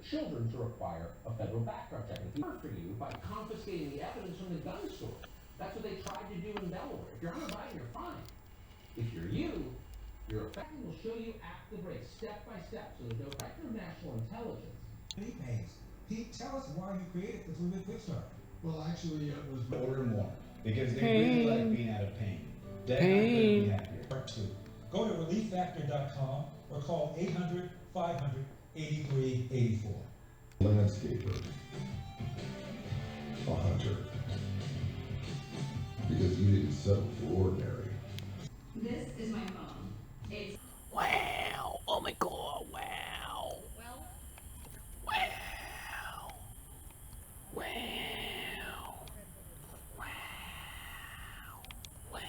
children to require a federal background check. It's for you by confiscating the evidence from the gun store. That's what they tried to do in Delaware. If you're Hunter Biden, you're fine. If you're you're effective. We'll show you after the break, step by step, so there's no Director of National Intelligence. Pete, tell us why you created the 3-week quick start. Well, actually, it was order more because they really like being out of pain. They couldn't be happier. Part 2. Go to relieffactor.com or call 800-500-8384. Landscaper, a hunter, because you didn't settle for ordinary. This is my phone. It's wow. Oh my god. Wow. well. Wow. Wow. Wow. Wow. Wow.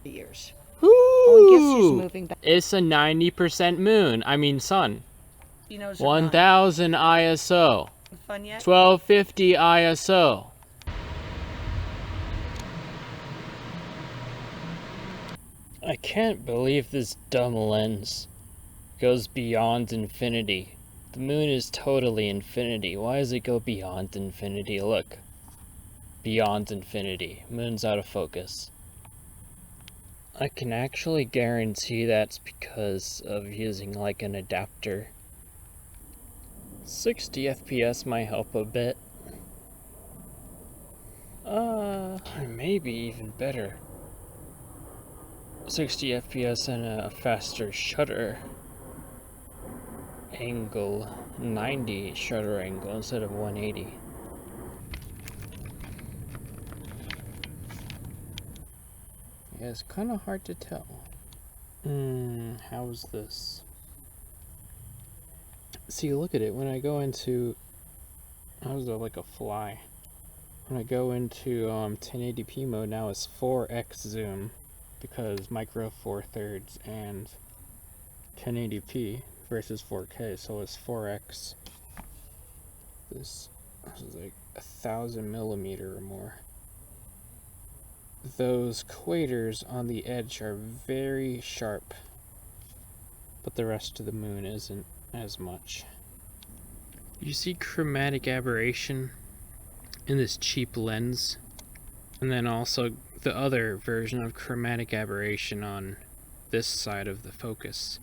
Years. Ooh, Oh, I guess she's moving back. it's a 90% moon. I mean sun. You know, 1000 ISO. fun yet? 1250 ISO. I can't believe this dumb lens goes beyond infinity. The moon is totally infinity. Why does it go beyond infinity? Look. Beyond infinity. Moon's out of focus. I can actually guarantee that's because of using like an adapter. 60 FPS might help a bit. Maybe even better. 60 FPS and a faster shutter angle, 90 shutter angle instead of 180. Yeah, it's kind of hard to tell. How's this? See, look at it. When I go into, how's that like a fly? When I go into 1080p mode now, it's 4x zoom because micro four thirds and 1080p versus 4K, so it's 4x. This is like 1,000 millimeter or more. Those quasars on the edge are very sharp, but the rest of the moon isn't as much. You see chromatic aberration in this cheap lens, and then also the other version of chromatic aberration on this side of the focus.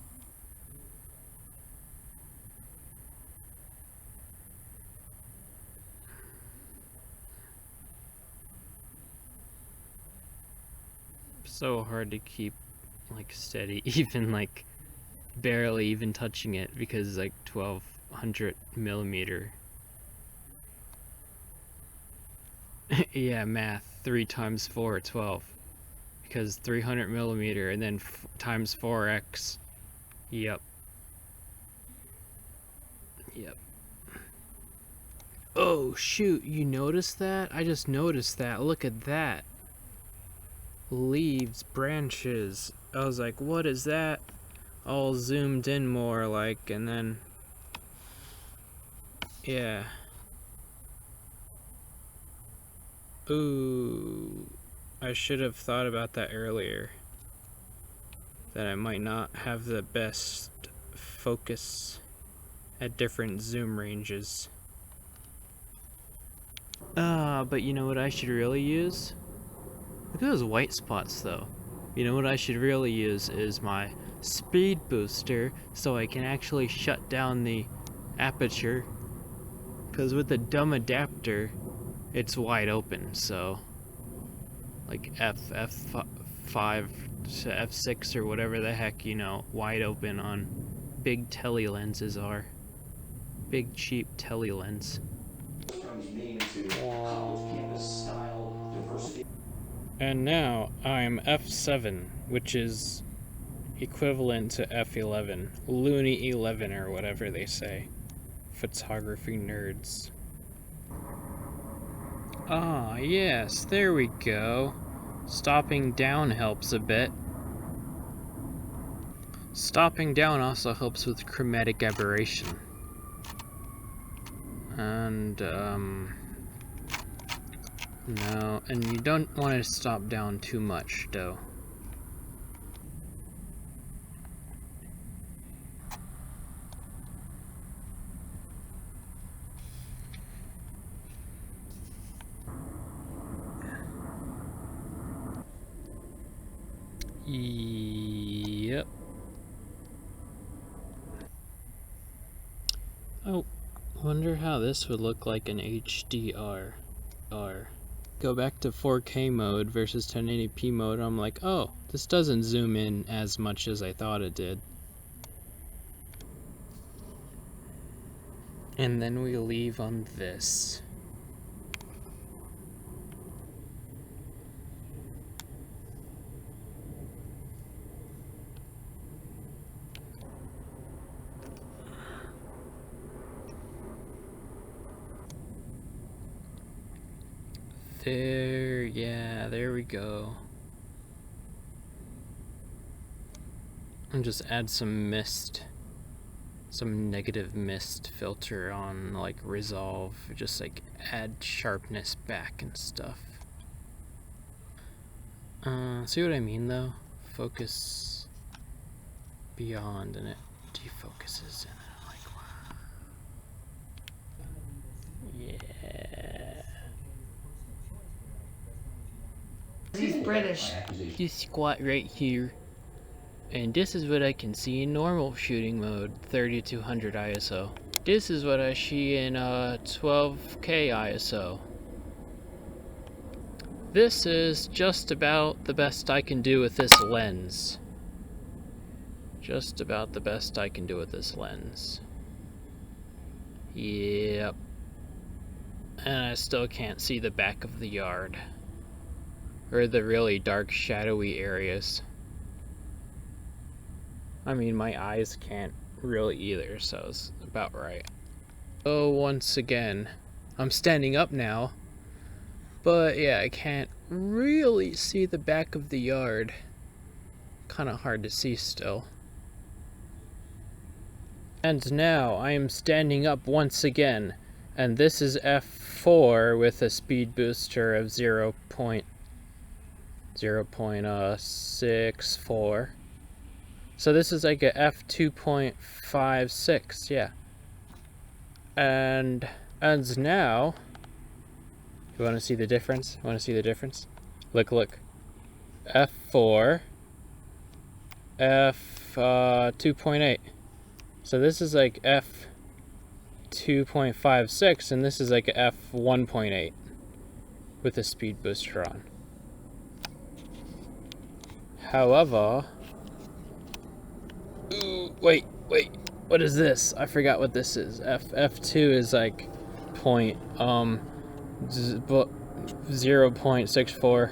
So hard to keep like steady, even like barely even touching it, because like 1200 millimeter. Yeah, math. 3 times 4, 12. Because 300 millimeter and then times 4x. Yep. Yep. Oh shoot, you noticed that? I just noticed that. Look at that. Leaves, branches. I was like, what is that? All zoomed in more, like, and then yeah. Ooh, I should have thought about that earlier. That I might not have the best focus at different zoom ranges. But you know what I should really use? Look at those white spots though. You know what I should really use is my speed booster so I can actually shut down the aperture. Because with the dumb adapter, it's wide open, so like F5 to F6 or whatever the heck, you know, wide open on big tele lenses are. Big cheap tele lens. And now I'm F7, which is equivalent to F11, Looney 11 or whatever they say. Photography nerds. Ah, yes, there we go. Stopping down helps a bit. Stopping down also helps with chromatic aberration. And, no, and you don't want to stop down too much, though. Yep. Oh, wonder how this would look like in HDR. Go back to 4K mode versus 1080p mode. I'm like, oh, this doesn't zoom in as much as I thought it did. And then we leave on this. There, yeah, there we go. And just add some mist, some negative mist filter on like resolve, just like add sharpness back and stuff. See what I mean though? Focus beyond and it defocuses and I'm like, wow. Yeah. He's British. You squat right here, and this is what I can see in normal shooting mode, 3200 ISO. This is what I see in 12K ISO. This is just about the best I can do with this lens. Just about the best I can do with this lens. Yep. And I still can't see the back of the yard. Or the really dark, shadowy areas. I mean, my eyes can't really either, so it's about right. Oh, once again, I'm standing up now. But yeah, I can't really see the back of the yard. Kinda hard to see still. And now I am standing up once again. And this is f4 with a speed booster of 0.64. So this is like a f2.56, yeah. And now, you want to see the difference? Want to see the difference? Look, f4, f2.8. So this is like f2.56, and this is like a f1.8 with a speed booster on. However, ooh, wait, what is this? I forgot what this is. F2 is like 0.64.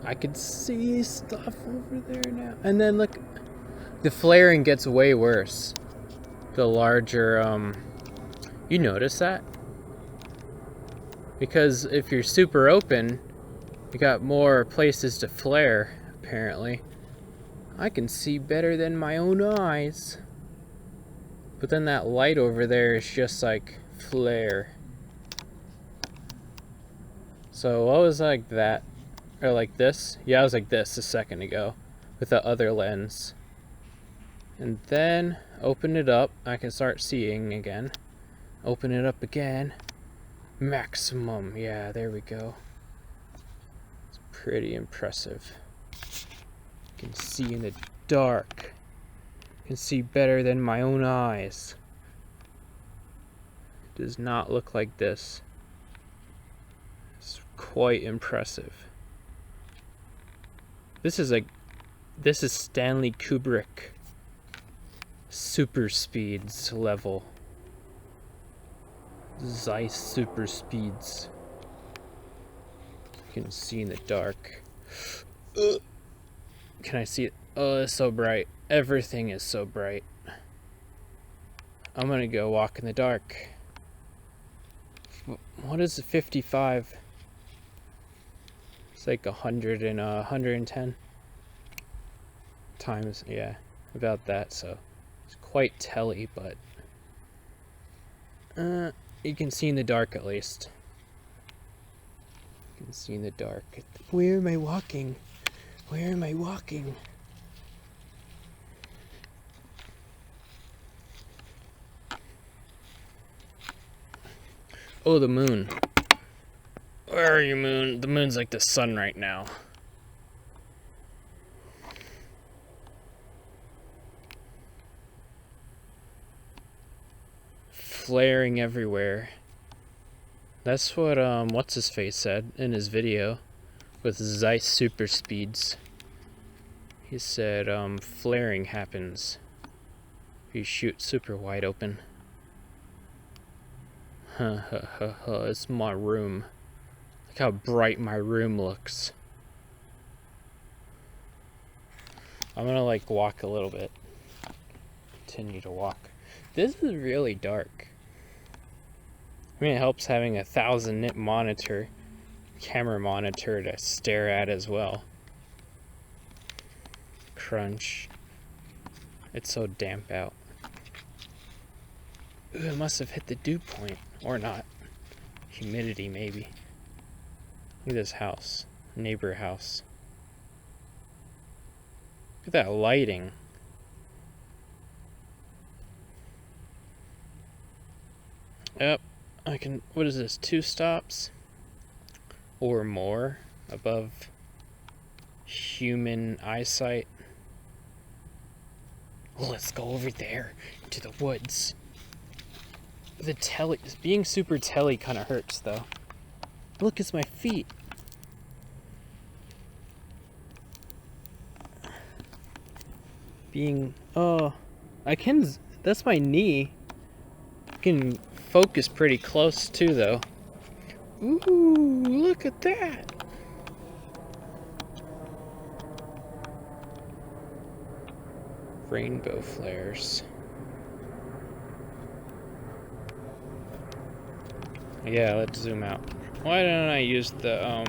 I can see stuff over there now. And then look, the flaring gets way worse. The larger, you notice that? Because if you're super open, you got more places to flare. Apparently, I can see better than my own eyes. But then that light over there is just like flare. So what was like that? Or like this? Yeah, I was like this a second ago with the other lens. And then open it up. I can start seeing again. Open it up again. Maximum. Yeah, there we go. It's pretty impressive. Can see in the dark. Can see better than my own eyes. It does not look like this. It's quite impressive. This is Stanley Kubrick super speeds level. Zeiss super speeds. You can see in the dark. Can I see it? Oh, it's so bright. Everything is so bright. I'm gonna go walk in the dark. What is the 55? It's like 100 and 110 times, yeah, about that. So it's quite telly, but you can see in the dark at least. You can see in the dark. Where am I walking? Where am I walking? Oh, the moon. Where are you, moon? The moon's like the sun right now. Flaring everywhere. That's what what's his face said in his video with Zeiss super speeds. He said flaring happens if you shoot super wide open. It's my room. Look how bright my room looks. I'm gonna like walk a little bit. Continue to walk. This is really dark. I mean, it helps having a 1000 nit monitor, camera monitor to stare at as well. Crunch. It's so damp out. Ooh, it must have hit the dew point. Or not. Humidity, maybe. Look at this house. Neighbor house. Look at that lighting. Yep. I can, what is this, 2 stops? Or more above human eyesight. Well, let's go over there to the woods. The telly, being super telly kind of hurts though. Look, it's my feet. Being, oh, I can, that's my knee. I can focus pretty close too though. Ooh, look at that. Rainbow flares. Yeah, let's zoom out. Why don't I use the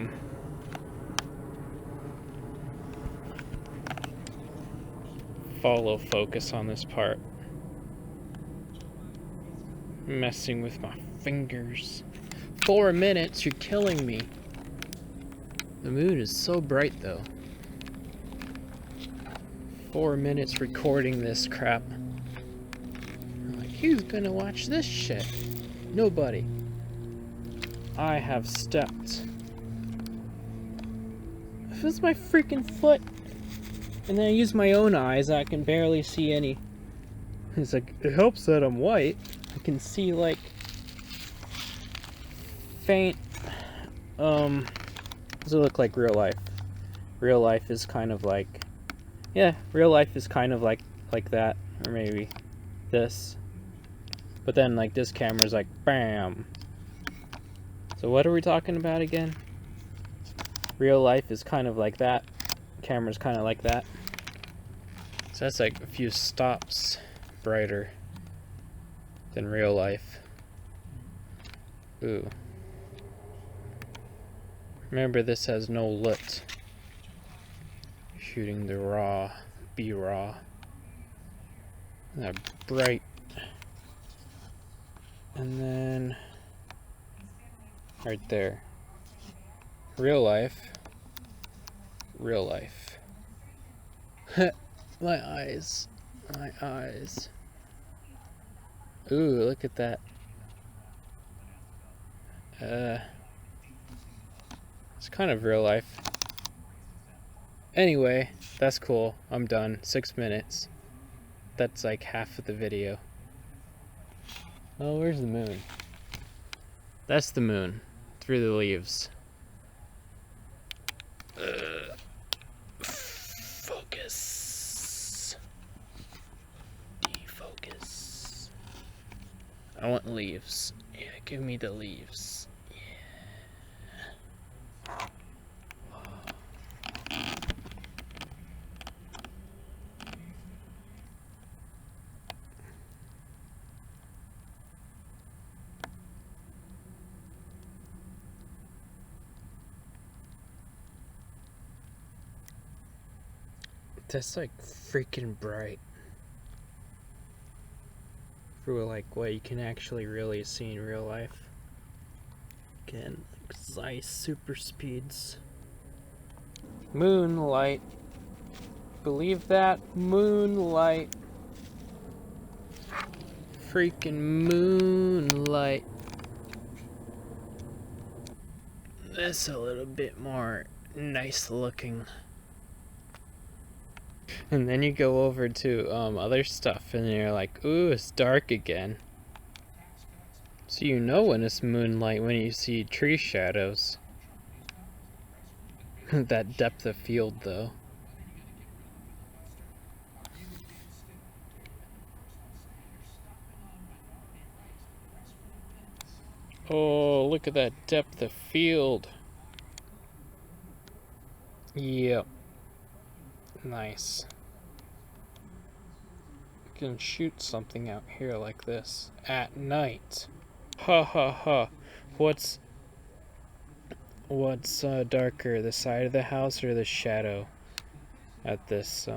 follow focus on this part? Messing with my fingers. 4 minutes, you're killing me. The moon is so bright though. 4 minutes recording this crap. I'm like, who's gonna watch this shit? Nobody. I have stepped. If it's my freaking foot. And then I use my own eyes, I can barely see any. It's like, it helps that I'm white. I can see like faint. Does it look like real life? Real life is kind of like, yeah, real life is kind of like that, or maybe this. But then like this camera's like bam. So what are we talking about again? Real life is kind of like that. Camera's kind of like that. So that's like a few stops brighter than real life. Ooh. Remember, this has no lit. Shooting the raw, B-raw. That bright. And then right there. Real life. Real life. My eyes. My eyes. Ooh, look at that. It's kind of real life. Anyway, that's cool. I'm done. 6 minutes. That's like half of the video. Oh, where's the moon? That's the moon. Through the leaves. Focus. Defocus. I want leaves. Yeah, give me the leaves. That's like freaking bright. For like what you can actually really see in real life. Again, like super speeds. Moonlight. Believe that? Moonlight. Freaking moonlight. That's a little bit more nice looking. And then you go over to other stuff and you're like, ooh, it's dark again. So you know when it's moonlight when you see tree shadows. That depth of field though. Oh, look at that depth of field. Yep. Nice. You can shoot something out here like this at night. Ha ha ha. What's darker, the side of the house or the shadow at this,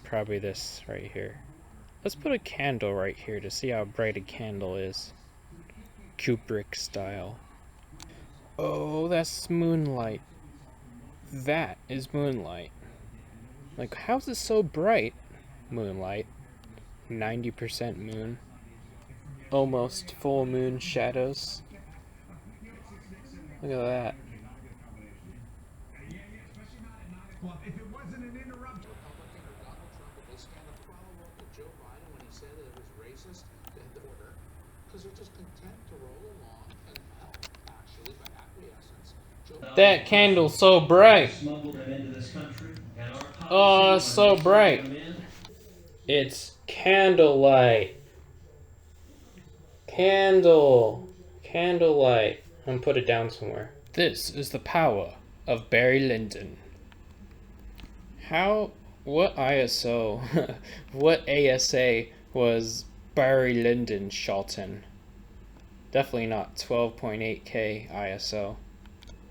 probably this right here. Let's put a candle right here to see how bright a candle is. Kubrick style. Oh, that's moonlight. That is moonlight. Like, how's it so bright? Moonlight. 90% moon. Almost full moon shadows. Look at that. That candle's so bright. Oh, it's so bright. It's candlelight. Candlelight. I'm gonna put it down somewhere. This is the power of Barry Lyndon. What ISO, what ASA was Barry Lyndon shot in? Definitely not 12.8K ISO.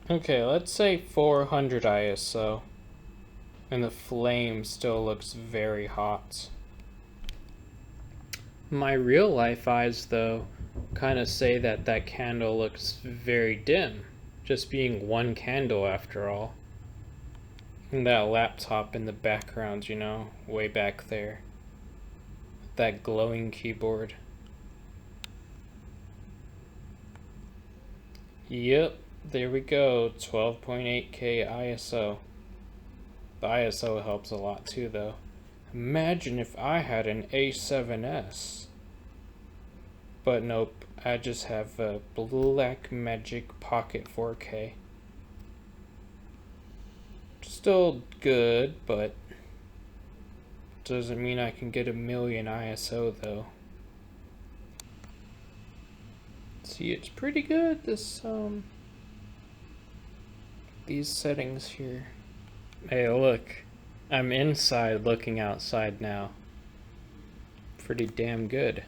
Okay, let's say 400 ISO. And the flame still looks very hot. My real life eyes, though, kind of say that that candle looks very dim. Just being one candle after all. And that laptop in the background, you know, way back there. That glowing keyboard. Yep, there we go, 12.8K ISO. The ISO helps a lot too, though. Imagine if I had an A7S. But nope, I just have a Blackmagic Pocket 4K. Still good, but doesn't mean I can get a million ISO though. See, it's pretty good, this these settings here. Hey, look, I'm inside looking outside now. Pretty damn good.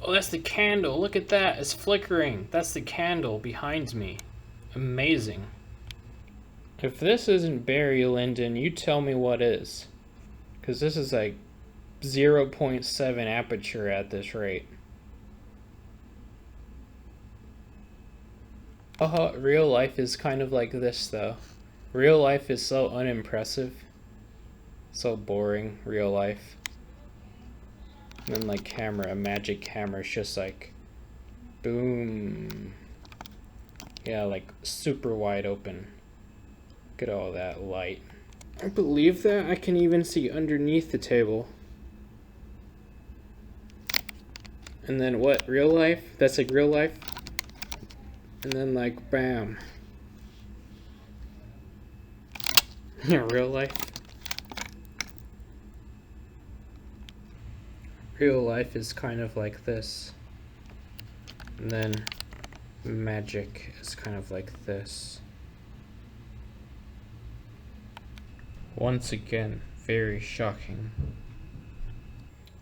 Oh, that's the candle. Look at that. It's flickering. That's the candle behind me. Amazing. If this isn't Barry Lyndon, you tell me what is. Because this is like 0.7 aperture at this rate. Real life is kind of like this though. Real life is so unimpressive. So boring, real life. And then like camera, a magic camera is just like boom. Yeah, like super wide open. Look at all that light. I believe that I can even see underneath the table. And then what, real life? That's like real life? And then like bam. Real life. Real life is kind of like this. And then magic is kind of like this. Once again, very shocking.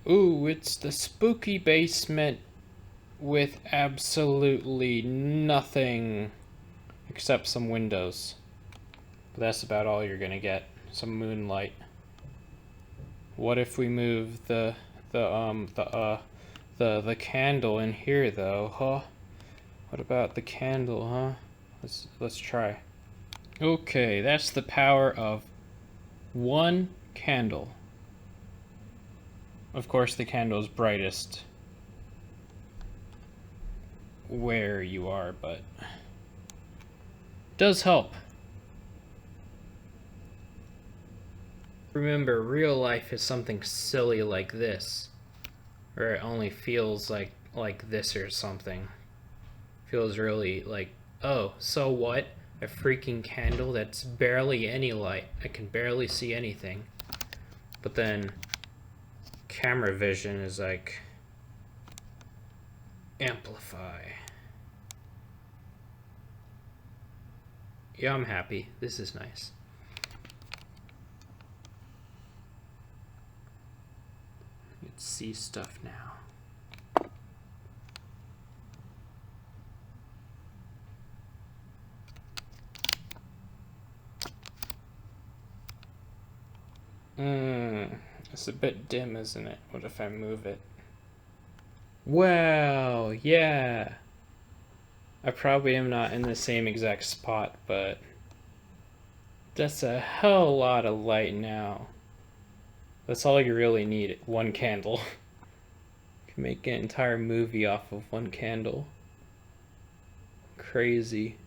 Ooh, it's the spooky basement with absolutely nothing except some windows. But that's about all you're gonna get. some moonlight. What if we move the candle in here though, huh? What about the candle, huh? Let's try. Okay, that's the power of one candle. Of course, the candle is brightest where you are, but does help. Remember, real life is something silly like this, where it only feels like this or something. Feels really like, oh, so what? A freaking candle that's barely any light. I can barely see anything. But then camera vision is like amplify. Yeah, I'm happy. This is nice. You can see stuff now. It's a bit dim, isn't it? What if I move it? Wow, yeah. I probably am not in the same exact spot, but that's a hell lot of light now. That's all you really need, one candle. You can make an entire movie off of one candle. Crazy.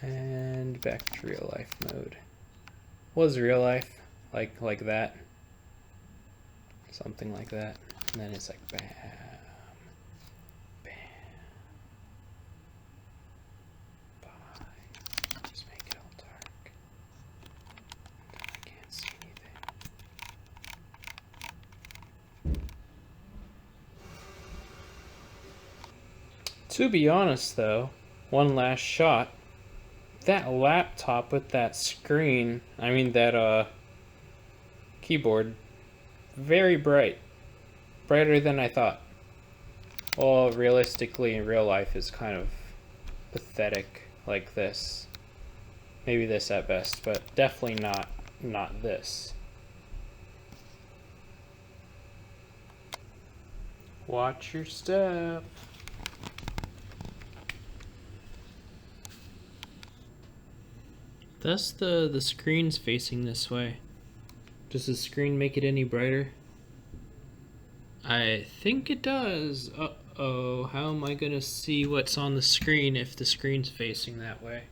And back to real life mode. Was real life like that? Something like that. And then it's like bam, bam, bye. Just make it all dark. I can't see anything. To be honest though, one last shot. That laptop with that screen, I mean that keyboard, very bright. Brighter than I thought. Well, realistically in real life is kind of pathetic like this. Maybe this at best, but definitely not this. Watch your step. Thus the screen's facing this way. Does the screen make it any brighter? I think it does. Uh-oh, how am I gonna see what's on the screen if the screen's facing that way?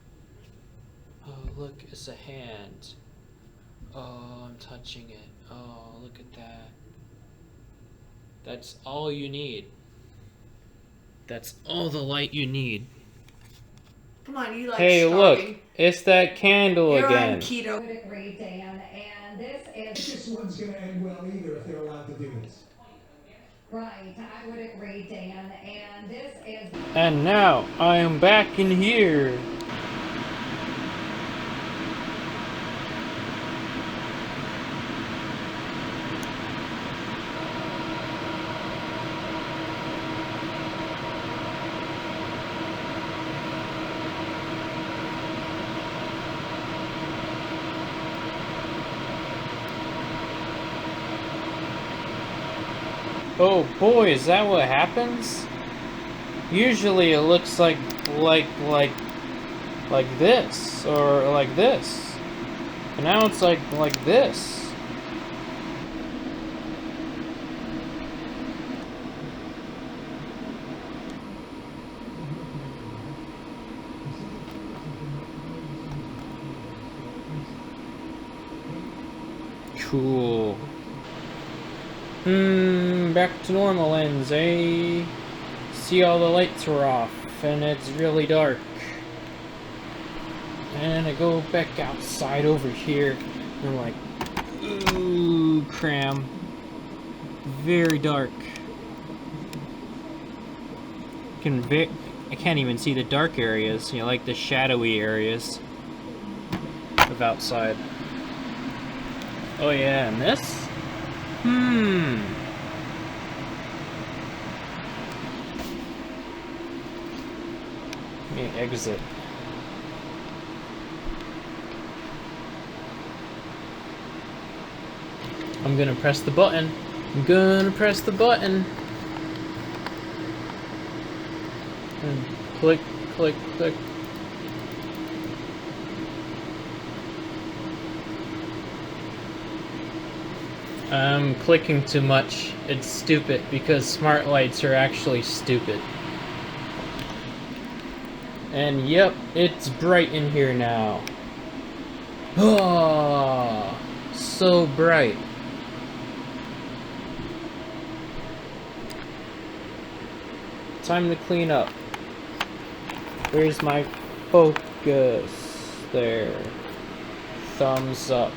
Oh, look, it's a hand. Oh, I'm touching it. Oh, look at that. That's all you need. That's all the light you need. Come on, you like Hey, starving. look, it's that candle You're again. on keto. And this one's gonna end well either if they're allowed to do this. Right, I would agree, Dan, and this is... And now, I am back in here. Oh boy, is that what happens? Usually it looks like this, or like this. And now it's like this. Cool. Back to normal ends, eh? See, all the lights are off, and it's really dark. And I go back outside over here, and I'm like, ooh, cram. Very dark. I can't even see the dark areas, you know, like the shadowy areas of outside. Oh yeah, and this? Let me exit. I'm gonna press the button. I'm gonna press the button. And click, click, click. I'm clicking too much. It's stupid because smart lights are actually stupid. And yep, it's bright in here now. Oh, so bright. Time to clean up. Where's my focus? There. Thumbs up.